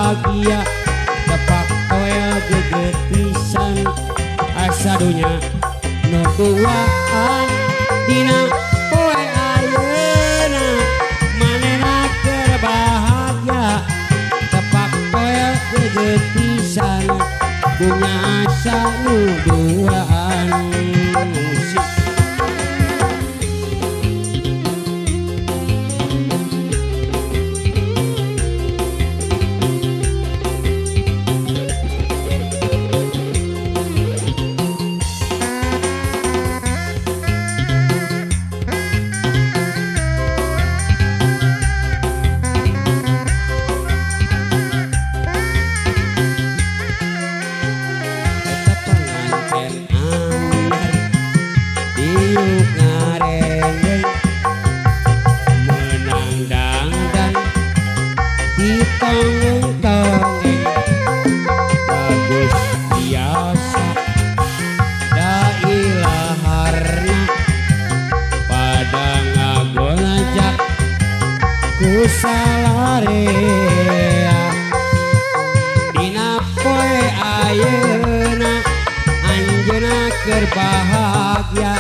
bahagia tepak toel geget pisan asa dunya nu duaan dina poe ayeuna manehna keur bahagia tepak toel geget pisan dunya asa nu duaan musik. Salarea dina poe ayeuna anjeunna keur bahagia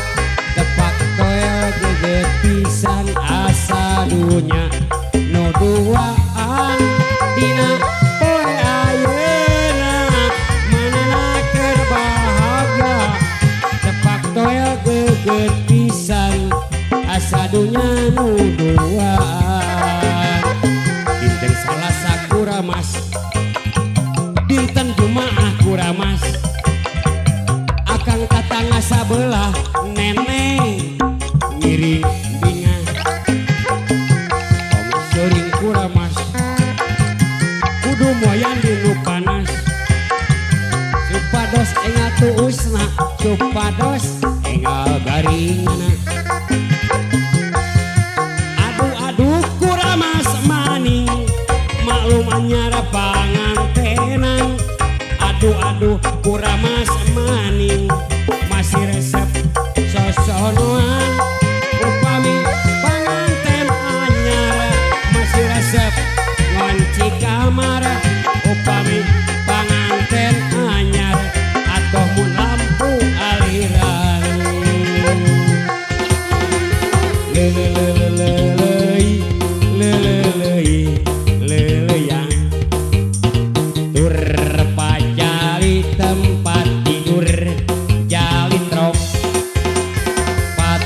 tepak toel geget pisan asa dunya nu duaan dina poe ayeuna manehna keur bahagia tepak toel geget pisan asa dunya nu duaan. Dinten Salasa kuramas dinten Jumaah kuramas akang tatangga sabelah nenek ngiring binga om seuring kuramas kudu moyan dinu panas supados engal tuusna supados engal garingna aduh kuramas maning maklum anyar pangantenan aduh kuramas maning masih resep sosonoan upami panganten anyar masih resep ngonci kamar upami panganten anyar atoh mun lampu aliran tempat tidur jalin rok pat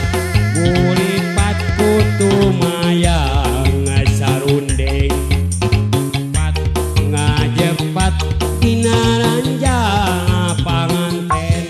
bulit pat kutu mayang sarundeng pat ngajepat dina ranjang panganten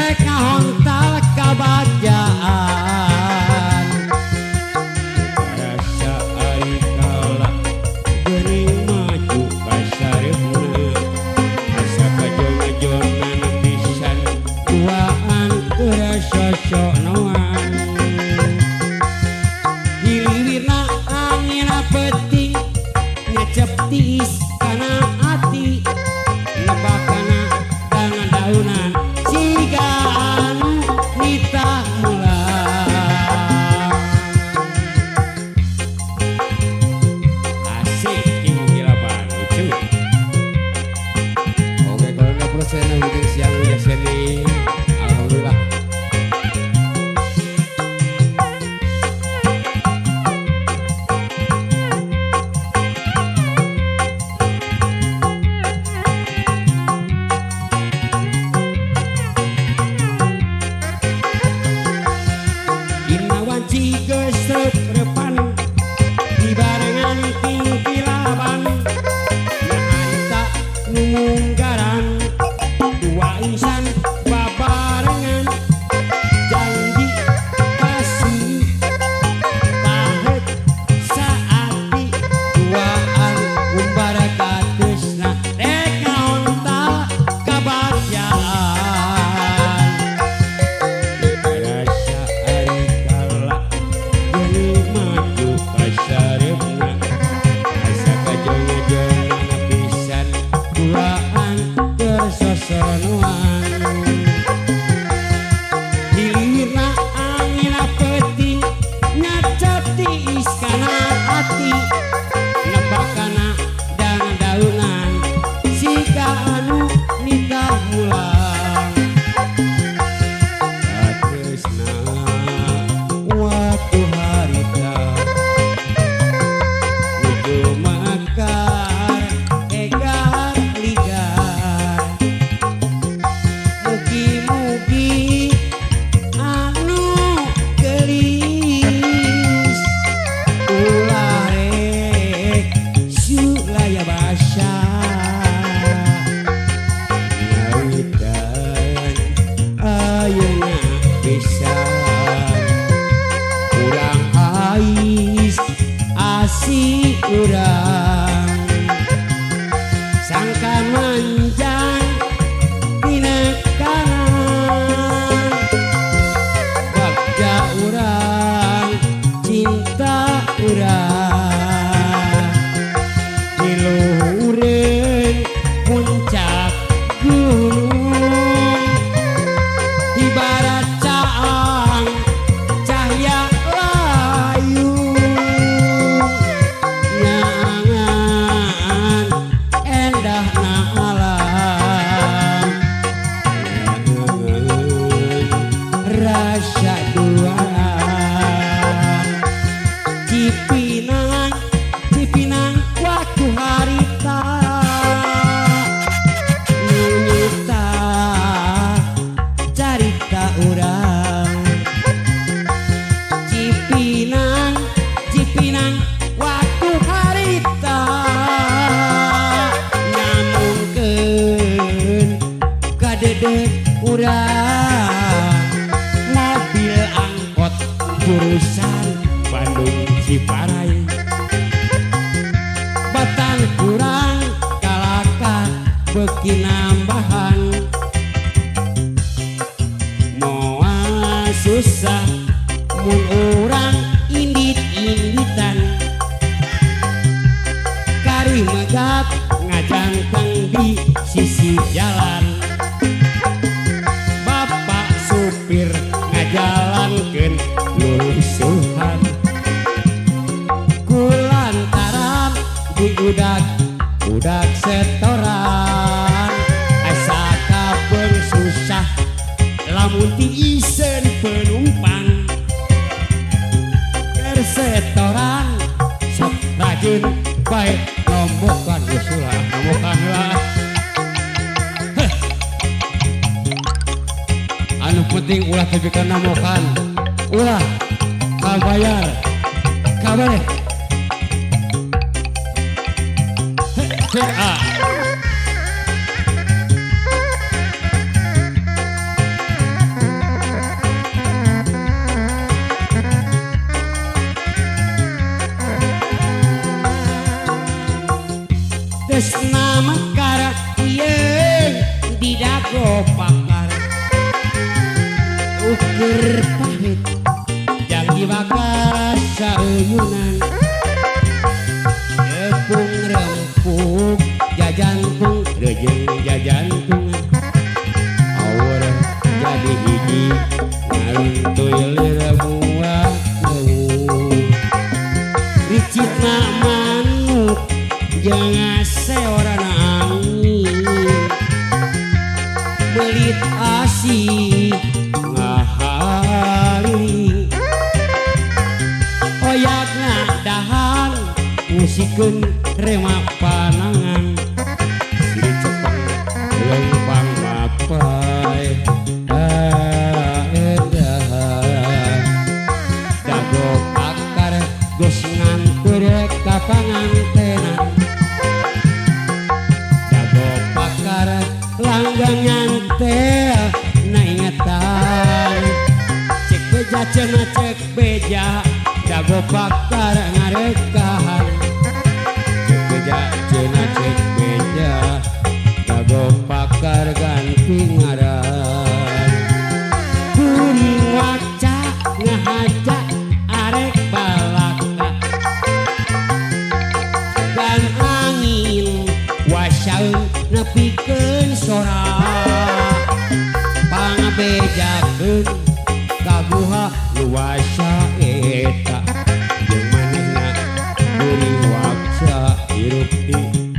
rek ngahontal kabagjaan rasa ari kala geuning maju ka sareupna asa kajong-jongan pisan tuaan teu rasa sok nawan hilirna angin peting ngecep tiis kana ati nebakana dengan daunan siga anu nitah mulang asik ieu gila banget cuy. Oke kalau 60% mungkin siang udah seni alhamdulillah. Gesep repan dibarengan tingkilaban nyata numunggaran dua insan babarengan janji kasih pahet saati duaan umbar katesna rek ngaontal kabagjaan rasa ari kala maju ka sareupna asa kajong-jongan pisan duaan teu sosonoan hilirna angin peting ngacap tiis kana ati nebakana dana daunan siga anu nitah mulang katresna waktu harita nuju mekar egar ligar mugi-mugi anu gelis ulah rek sulaya basa ngawitan ayeuna pisan urang ais asik urang sangka manjang dina kanan bagja urang cinta urang diluhureun puncak gunung ibarat caang cahya layu nyangan endah na alam nyangan rasa duaan cipinang cipinang waktu harita nyita carita urang cipinang cipinang waktu harita nyamungkeun kadedek urang mobil angkot jurusan Bandung Ciparai batang kurang kalaka beuki nambahan moal susah mun urang indit-inditan kari megap ngajangkeng di sisi jalan bapak supir ngajalankeun lulusuhan kulantaran diudag-udag setoran asa kabeung susah lamun tiisen penumpang setoran sok rajin baik nombokan usulah nombokan lah anu penting ulah tebikan nombokan ulah kabayar kabar keur pahit jang dibakar sauyunan tepung rempuk jajantung rejeng jajantungan aur jadi hiji ngaruntuy leureumuah ricitna manuk jeung aseorana angin belit asih ngahali oyakna dahan musikeun remak panangan si cepeng lempang mapai dago akar geus nganteur ka pangantenan dago pakar langgang nyantel na ingatan cek beja cenah cek beja dago pakar ngarekahan cek beja cenah cek beja dago pakar ganti ngaran kuring waca ngahaja arek balaka dan angin wasaeun nepikeun sora pangabejakeun kaguha luasa eta jeung manehna kuring waca hirup di